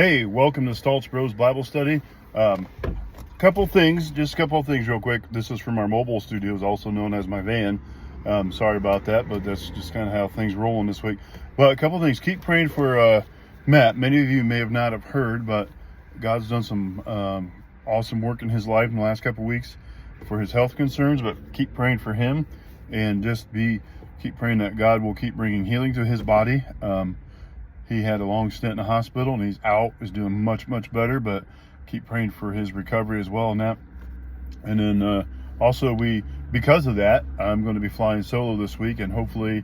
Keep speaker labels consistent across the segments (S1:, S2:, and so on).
S1: Hey, welcome to Stoltz Bros Bible Study. Couple things real quick. This is from our mobile studios, also known as my van. Sorry about that, but that's just kind of how things rolling this week. But a couple things. Keep praying for Matt. Many of you may have not have heard, but God's done some awesome work in his life in the last couple weeks for his health concerns. But keep praying for him, and keep praying that God will keep bringing healing to his body. He had a long stint in the hospital, and he's doing much better, but keep praying for his recovery as well. And then also because of that, I'm going to be flying solo this week, and hopefully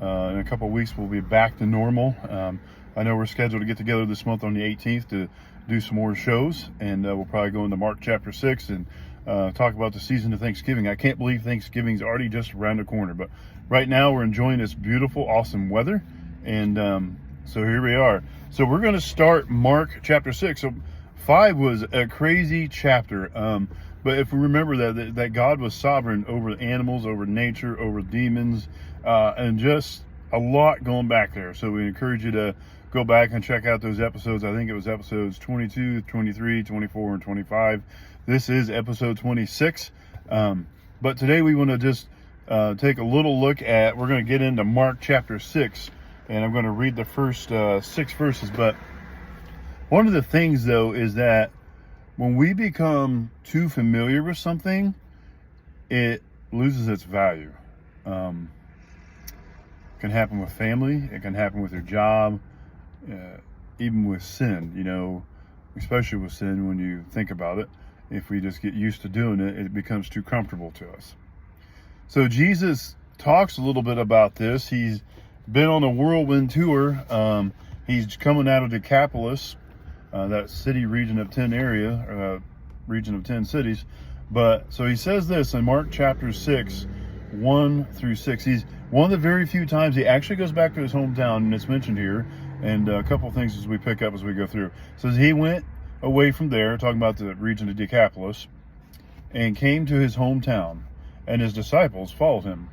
S1: in a couple of weeks we'll be back to normal. I know we're scheduled to get together this month on the 18th to do some more shows, and we'll probably go into Mark chapter 6 and talk about the season of Thanksgiving. I can't believe Thanksgiving's already just around the corner, but right now we're enjoying this beautiful, awesome weather, and so here we are. So we're going to start Mark chapter 6. So 5 was a crazy chapter. But if we remember that God was sovereign over animals, over nature, over demons, and just a lot going back there. So we encourage you to go back and check out those episodes. I think it was episodes 22, 23, 24, and 25. This is episode 26. But today we want to just take a little look we're going to get into Mark chapter 6. And I'm going to read the first 6 verses. But one of the things, though, is that when we become too familiar with something, it loses its value. It can happen with family. It can happen with your job. Even with sin, especially with sin, when you think about it. If we just get used to doing it, it becomes too comfortable to us. So Jesus talks a little bit about this. He's been on a whirlwind tour. He's coming out of Decapolis, that city region of 10 region of 10 cities. But so he says this in Mark chapter 6, 1 through 6. He's one of the very few times he actually goes back to his hometown, and it's mentioned here. And a couple of things as we pick up as we go through. It says he went away from there, talking about the region of Decapolis, and came to his hometown, and his disciples followed him.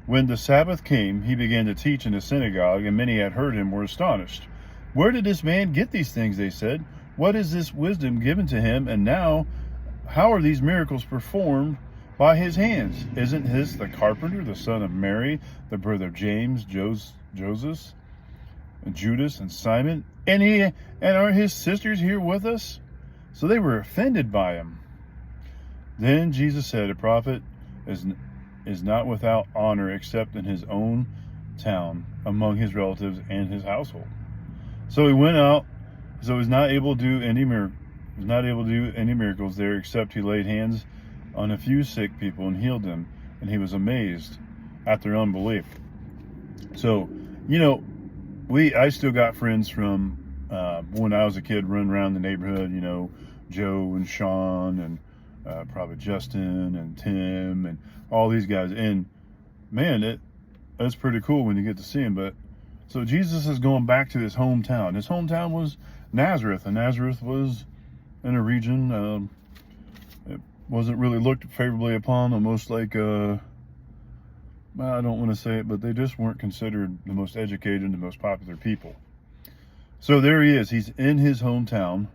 S1: When the Sabbath came, he began to teach in the synagogue, and many had heard him were astonished. "Where did this man get these things?" they said. "What is this wisdom given to him? And now, how are these miracles performed by his hands? Isn't this the carpenter, the son of Mary, the brother of James, Joseph, and Judas, and Simon? And aren't his sisters here with us?" So they were offended by him. Then Jesus said, "A prophet is not without honor except in his own town, among his relatives and his household." So he went out, so he's not able to do any miracles there, except he laid hands on a few sick people and healed them, and he was amazed at their unbelief. So, I still got friends from when I was a kid running around the neighborhood, Joe and Sean and probably Justin and Tim and all these guys. And man, that's pretty cool when you get to see him. But so Jesus is going back to his hometown. His hometown was Nazareth, and Nazareth was in a region it wasn't really looked favorably upon, almost like I don't want to say it, but they just weren't considered the most educated and the most popular people. So there he is. He's in his hometown,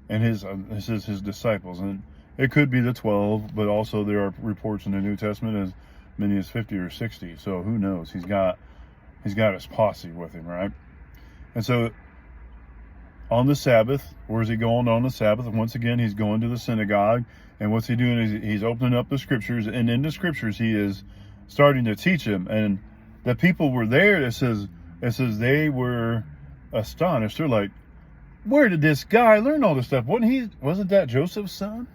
S1: and his disciples, and it could be the 12, but also there are reports in the New Testament as many as 50 or 60. So who knows? He's got his posse with him, right? And so on the Sabbath, where is he going on the Sabbath? And once again, he's going to the synagogue. And what's he doing is he's opening up the scriptures. And in the scriptures, he is starting to teach them. And the people were there. It says they were astonished. They're like, "Where did this guy learn all this stuff? Wasn't that Joseph's son?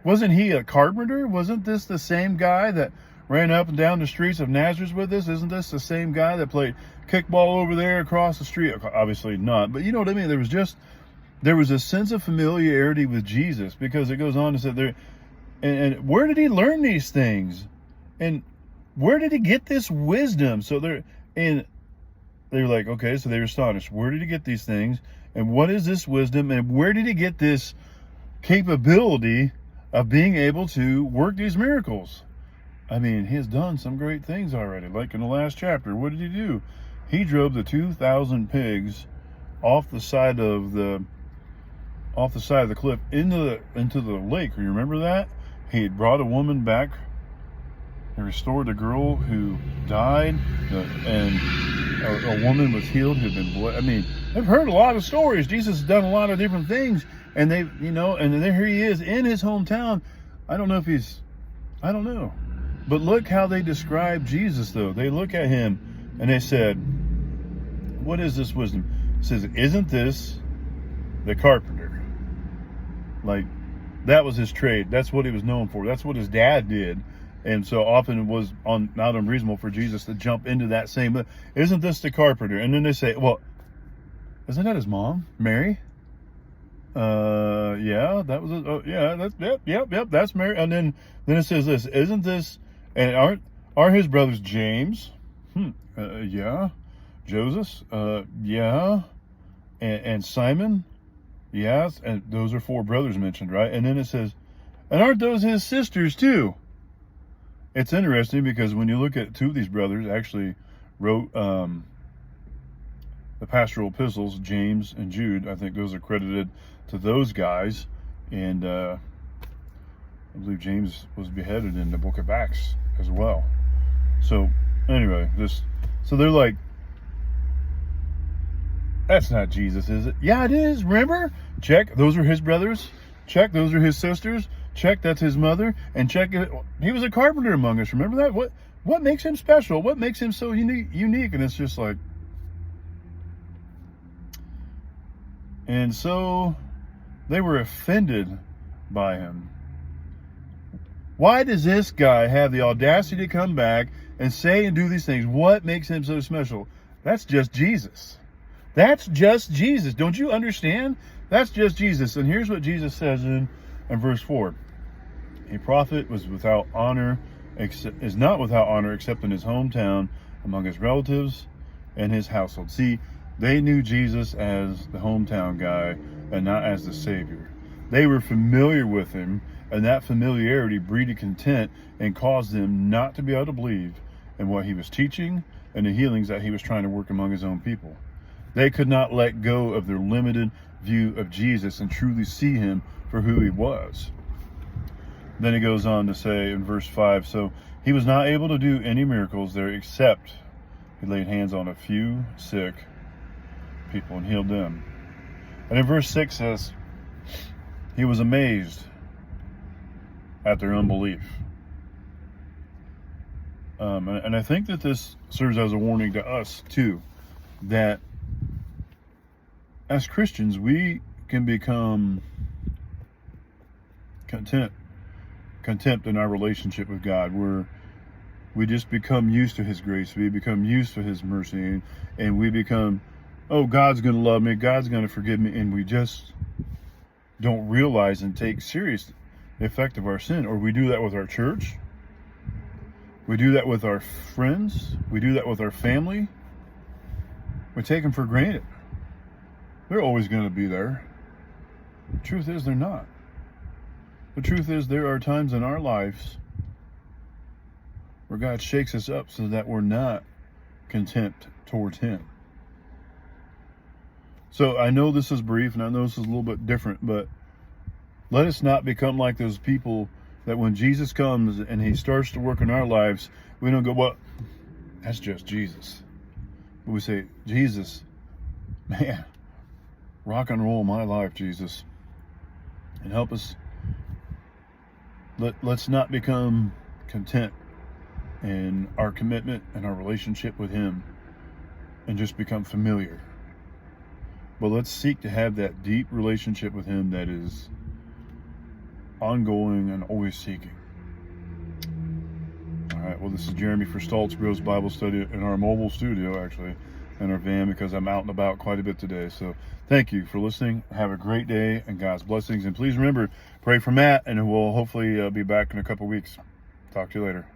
S1: Wasn't he a carpenter? Wasn't this the same guy that ran up and down the streets of Nazareth with us? Isn't this the same guy that played kickball over there across the street?" Obviously not, but you know what I mean? There was a sense of familiarity with Jesus, because it goes on to say there, and where did he learn these things? And where did he get this wisdom? So they were like, okay, so they were astonished. Where did he get these things? And what is this wisdom? And where did he get this capability of being able to work these miracles? I mean, he has done some great things already. Like in the last chapter, what did he do? He drove the 2,000 pigs off the side of the cliff into the lake. You remember that? He had brought a woman back and restored a girl who died, and a woman was healed who had been blood. I mean, they've heard a lot of stories. Jesus has done a lot of different things, and they, and there he is in his hometown. I don't know. But look how they describe Jesus, though. They look at him and they said, what is this wisdom? It says, isn't this the carpenter? Like, that was his trade. That's what he was known for. That's what his dad did. And so often it was not unreasonable for Jesus to jump into that same, isn't this the carpenter? And then they say, well, isn't that his mom, Mary? Yeah, that was, yep, that's Mary. And then it says this, isn't this, and aren't his brothers James? Yeah. Joseph? Yeah. And Simon? Yes. And those are 4 brothers mentioned, right? And then it says, and aren't those his sisters too? It's interesting because when you look at 2 of these brothers actually wrote the pastoral epistles, James and Jude. I think those are credited to those guys. And I believe James was beheaded in the book of Acts as well. So anyway, so they're like, that's not Jesus, is it? Yeah, it is. Remember? Check. Those are his brothers. Check. Those are his sisters. Check. That's his mother. And check. He was a carpenter among us. Remember that? What makes him special? What makes him so unique? And it's just like, and so they were offended by him. Why does this guy have the audacity to come back and say and do these things? What makes him so special? That's just Jesus. That's just Jesus. Don't you understand? That's just Jesus. And here's what Jesus says in verse 4. A prophet is not without honor except in his hometown, among his relatives and his household. See, they knew Jesus as the hometown guy and not as the Savior. They were familiar with him, and that familiarity breeded contempt and caused them not to be able to believe in what he was teaching and the healings that he was trying to work among his own people. They could not let go of their limited view of Jesus and truly see him for who he was. Then he goes on to say in verse 5, so he was not able to do any miracles there except he laid hands on a few sick people and healed them. And in verse 6 says, he was amazed at their unbelief. And I think that this serves as a warning to us too, that as Christians, we can become contempt in our relationship with God, where we just become used to his grace, we become used to his mercy, and we become, oh, God's going to love me, God's going to forgive me, and we just don't realize and take serious the effect of our sin. Or we do that with our church, we do that with our friends, we do that with our family. We take them for granted. They're always going to be there. The truth is they're not. The truth is there are times in our lives where God shakes us up so that we're not contempt towards him. So I know this is brief and I know this is a little bit different, but let us not become like those people that when Jesus comes and he starts to work in our lives, we don't go, well, that's just Jesus. But we say, Jesus, man, rock and roll my life, Jesus, and help us. Let's not become content in our commitment and our relationship with him and just become familiar. But let's seek to have that deep relationship with him that is ongoing and always seeking. All right, well, this is Jeremy for Stoltz Bros Bible Study in our mobile studio, actually, in our van, because I'm out and about quite a bit today. So thank you for listening. Have a great day and God's blessings. And please remember, pray for Matt, and we'll hopefully be back in a couple weeks. Talk to you later.